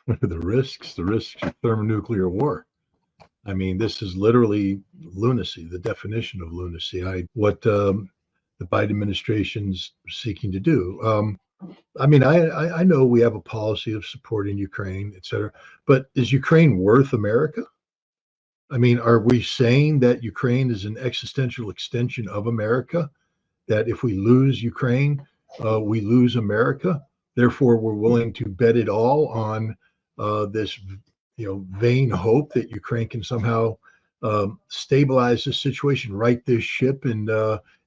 What are the risks? The risks of thermonuclear war. I mean, this is literally lunacy, the definition of lunacy. What the Biden administration's seeking to do. I mean, I know we have a policy of supporting Ukraine, et cetera, but is Ukraine worth America? I mean, are we saying that Ukraine is an existential extension of America? That if we lose Ukraine, we lose America. Therefore, we're willing to bet it all on this, vain hope that Ukraine can somehow stabilize this situation, right this ship, and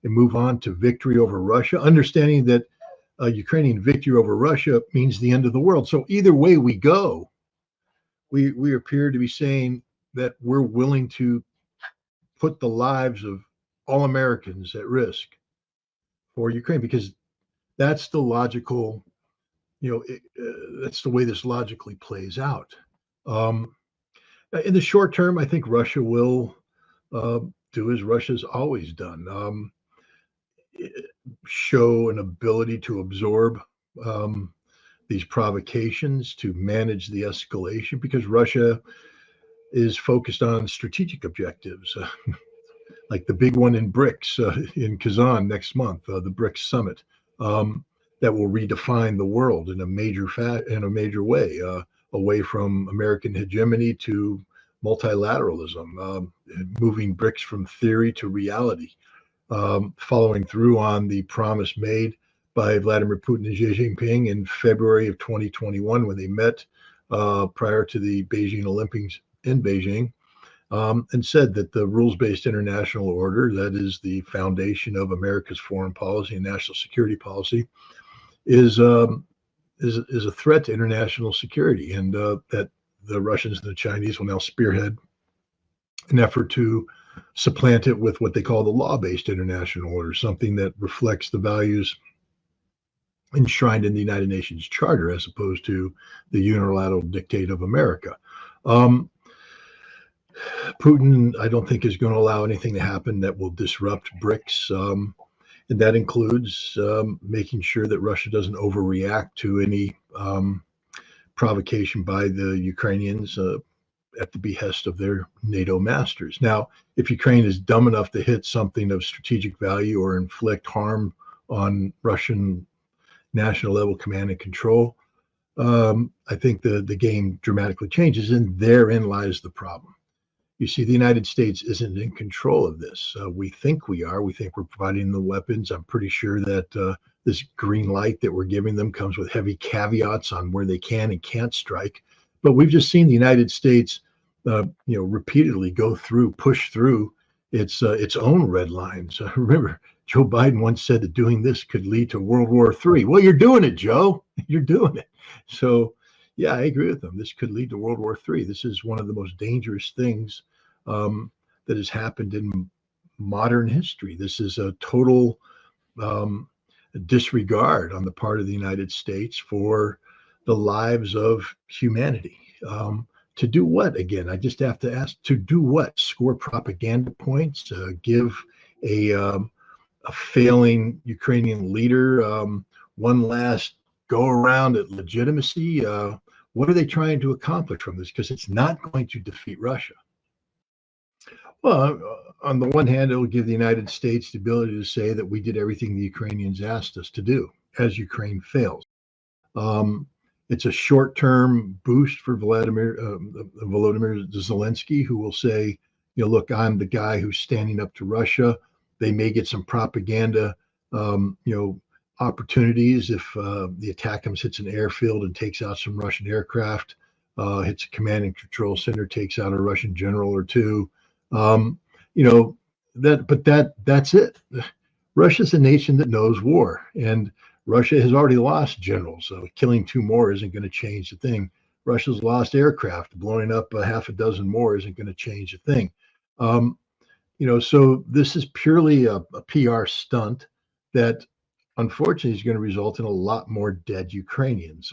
move on to victory over Russia. Understanding that Ukrainian victory over Russia means the end of the world. So either way we go, we appear to be saying that we're willing to put the lives of all Americans at risk for Ukraine, because that's the logical, that's the way this logically plays out. In the short term, I think Russia will do as Russia's always done, show an ability to absorb these provocations, to manage the escalation, because Russia is focused on strategic objectives, like the big one in BRICS in Kazan next month, the BRICS summit, that will redefine the world in a major way, away from American hegemony to multilateralism, moving BRICS from theory to reality, following through on the promise made by Vladimir Putin and Xi Jinping in February of 2021 when they met prior to the Beijing Olympics in Beijing, and said that the rules-based international order, that is the foundation of America's foreign policy and national security policy, is a threat to international security, and that the Russians and the Chinese will now spearhead an effort to supplant it with what they call the law-based international order, something that reflects the values enshrined in the United Nations Charter as opposed to the unilateral dictate of America. Putin, I don't think, is going to allow anything to happen that will disrupt BRICS. And that includes making sure that Russia doesn't overreact to any provocation by the Ukrainians at the behest of their NATO masters. Now, if Ukraine is dumb enough to hit something of strategic value or inflict harm on Russian national level command and control, I think the game dramatically changes, and therein lies the problem. You see, the United States isn't in control of this. We think we are. We think we're providing the weapons. I'm pretty sure that this green light that we're giving them comes with heavy caveats on where they can and can't strike. But we've just seen the United States, repeatedly push through its own red lines. Remember, Joe Biden once said that doing this could lead to World War III. Well, you're doing it, Joe. You're doing it. So, yeah, I agree with them. This could lead to World War III. This is one of the most dangerous things that has happened in modern history. This is a total disregard on the part of the United States for the lives of humanity. To do what? Again, I just have to ask, to do what? Score propaganda points? Give a failing Ukrainian leader one last go around at legitimacy? What are they trying to accomplish from this? Because it's not going to defeat Russia. Well, on the one hand, it will give the United States the ability to say that we did everything the Ukrainians asked us to do as Ukraine fails. It's a short-term boost for Volodymyr Zelensky, who will say, look, I'm the guy who's standing up to Russia. They may get some propaganda, opportunities if the ATACMS hits an airfield and takes out some Russian aircraft, hits a command and control center, takes out a Russian general or two. That's it. Russia's a nation that knows war, and Russia has already lost generals. So killing two more isn't going to change the thing. Russia's lost aircraft. Blowing up a half a dozen more isn't going to change a thing. So this is purely a PR stunt that unfortunately is going to result in a lot more dead Ukrainians.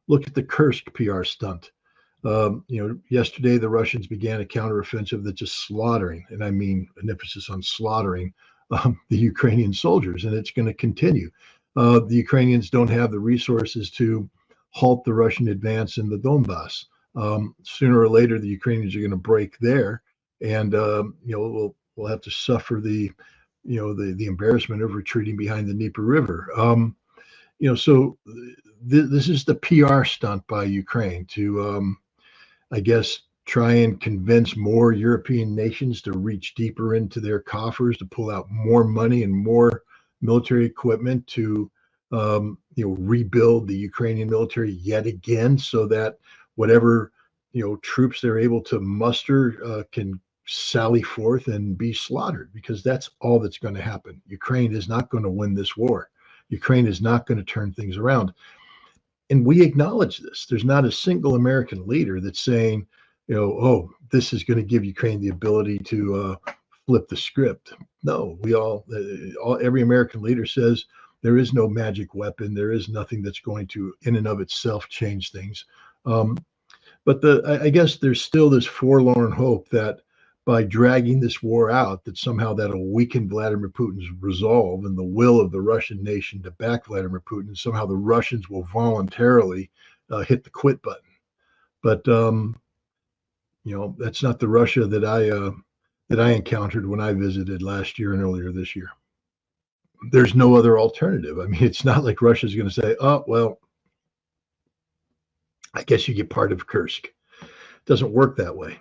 Look at the Kursk PR stunt. Yesterday the Russians began a counteroffensive that's just slaughtering, and I mean an emphasis on slaughtering, the Ukrainian soldiers, and it's going to continue. The Ukrainians don't have the resources to halt the Russian advance in the Donbass. Sooner or later, the Ukrainians are going to break there, and we'll have to suffer the embarrassment of retreating behind the Dnieper River. So this is the PR stunt by Ukraine to, I guess, try and convince more European nations to reach deeper into their coffers, to pull out more money and more military equipment to rebuild the Ukrainian military yet again, so that whatever troops they're able to muster can sally forth and be slaughtered, because that's all that's going to happen. Ukraine is not going to win this war. Ukraine is not going to turn things around. And we acknowledge this. There's not a single American leader that's saying, oh, this is going to give Ukraine the ability to flip the script. No, every American leader says there is no magic weapon. There is nothing that's going to, in and of itself, change things. But I guess there's still this forlorn hope that by dragging this war out, that somehow that'll weaken Vladimir Putin's resolve and the will of the Russian nation to back Vladimir Putin. And somehow the Russians will voluntarily hit the quit button. But that's not the Russia that I encountered when I visited last year and earlier this year. There's no other alternative. I mean, it's not like Russia's going to say, oh, well, I guess you get part of Kursk. It doesn't work that way.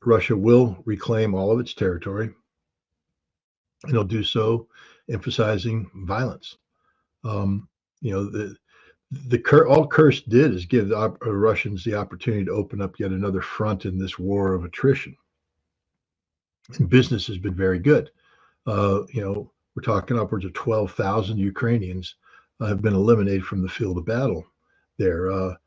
Russia will reclaim all of its territory, and it'll do so emphasizing violence. All Kursk did is give the Russians the opportunity to open up yet another front in this war of attrition. And business has been very good. We're talking upwards of 12,000 Ukrainians have been eliminated from the field of battle there.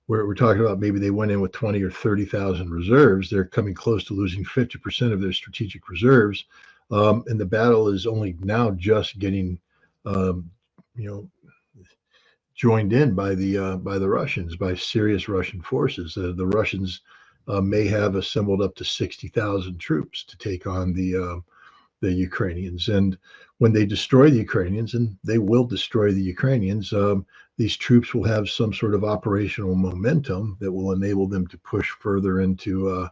We're talking about maybe they went in with 20 or 30,000 reserves. They're coming close to losing 50% of their strategic reserves. And the battle is only now just getting, joined in by the Russians, by serious Russian forces. The Russians may have assembled up to 60,000 troops to take on the Ukrainians. And when they destroy the Ukrainians, and they will destroy the Ukrainians, these troops will have some sort of operational momentum that will enable them to push further into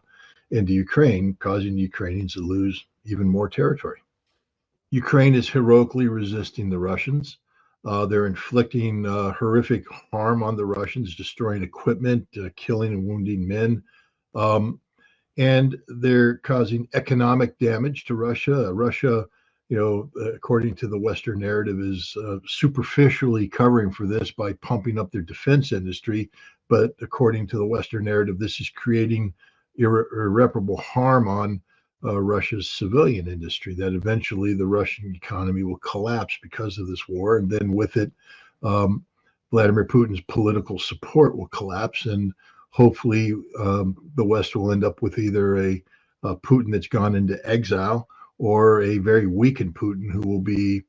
Ukraine, causing the Ukrainians to lose even more territory. Ukraine is heroically resisting the Russians. They're inflicting horrific harm on the Russians, destroying equipment, killing and wounding men. And they're causing economic damage to Russia. Russia, according to the Western narrative, is superficially covering for this by pumping up their defense industry. But according to the Western narrative, this is creating irreparable harm on Russia's civilian industry, that eventually the Russian economy will collapse because of this war. And then with it, Vladimir Putin's political support will collapse. And hopefully the West will end up with either a Putin that's gone into exile or a very weakened Putin who will be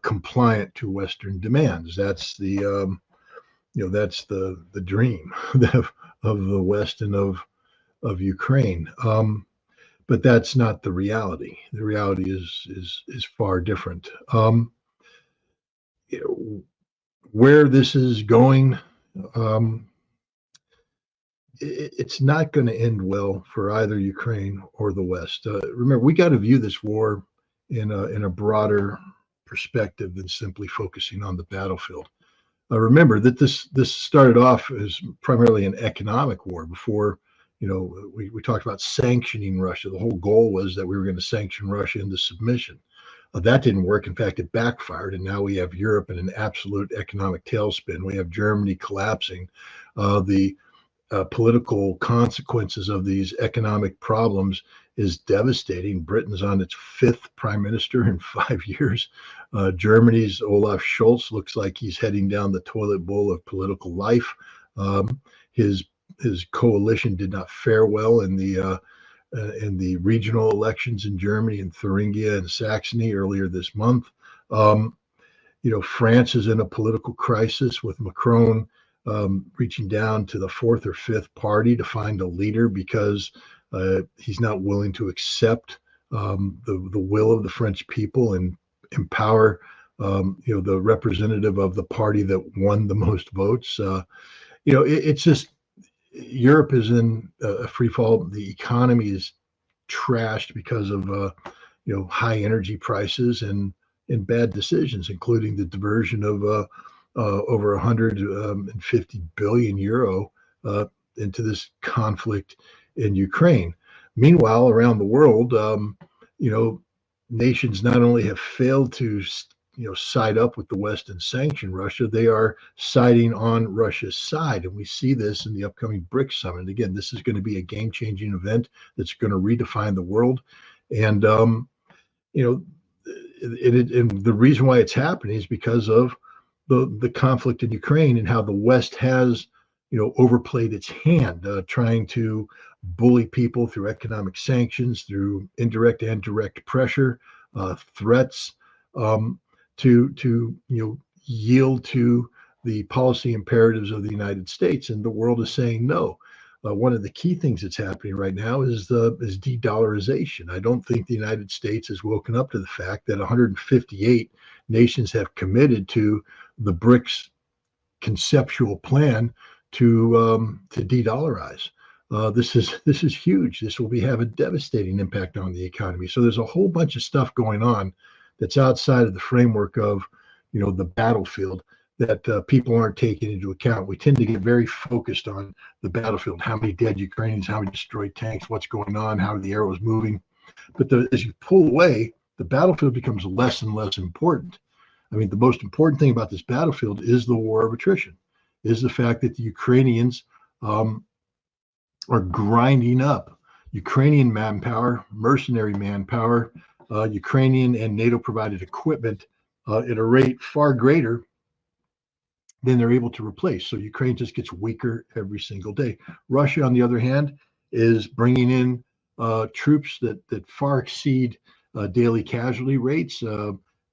compliant to Western demands. That's the dream of the West and of Ukraine. But that's not the reality. The reality is far different. Where this is going, it's not going to end well for either Ukraine or the West. Remember, we got to view this war in a broader perspective than simply focusing on the battlefield. Remember that this started off as primarily an economic war before. We talked about sanctioning Russia. The whole goal was that we were going to sanction Russia into submission. That didn't work. In fact, it backfired. And now we have Europe in an absolute economic tailspin. We have Germany collapsing. The political consequences of these economic problems is devastating. Britain's on its 5th prime minister in 5 years. Germany's Olaf Scholz looks like he's heading down the toilet bowl of political life. His coalition did not fare well in the regional elections in Germany, in Thuringia and Saxony earlier this month. France is in a political crisis with Macron reaching down to the 4th or 5th party to find a leader because he's not willing to accept the will of the French people and empower the representative of the party that won the most votes. it's just Europe is in a free fall. The economy is trashed because of high energy prices and bad decisions, including the diversion of over 150 billion euro into this conflict in Ukraine. Meanwhile, around the world, nations not only have failed to side up with the West and sanction Russia, they are siding on Russia's side. And we see this in the upcoming BRICS summit. Again, this is going to be a game-changing event that's going to redefine the world. And, and the reason why it's happening is because of the conflict in Ukraine and how the West has, overplayed its hand, trying to bully people through economic sanctions, through indirect and direct pressure, threats, to yield to the policy imperatives of the United States, and the world is saying no. One of the key things that's happening right now is de-dollarization. I don't think the United States has woken up to the fact that 158 nations have committed to the BRICS conceptual plan to de-dollarize. This is huge. This will have a devastating impact on the economy. So there's a whole bunch of stuff going on that's outside of the framework of, the battlefield that people aren't taking into account. We tend to get very focused on the battlefield, how many dead Ukrainians, how many destroyed tanks, what's going on, how are the arrows moving. But as you pull away, the battlefield becomes less and less important. I mean, the most important thing about this battlefield is the war of attrition, is the fact that the Ukrainians are grinding up Ukrainian manpower, mercenary manpower, Ukrainian and NATO-provided equipment at a rate far greater than they're able to replace. So Ukraine just gets weaker every single day. Russia, on the other hand, is bringing in troops that far exceed daily casualty rates.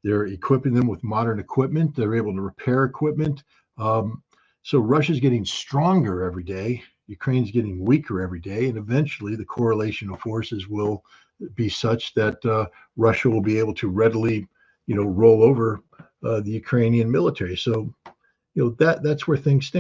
They're equipping them with modern equipment. They're able to repair equipment. So Russia's getting stronger every day. Ukraine's getting weaker every day. And eventually the correlation of forces will be such that Russia will be able to readily, roll over the Ukrainian military. So, that's where things stand.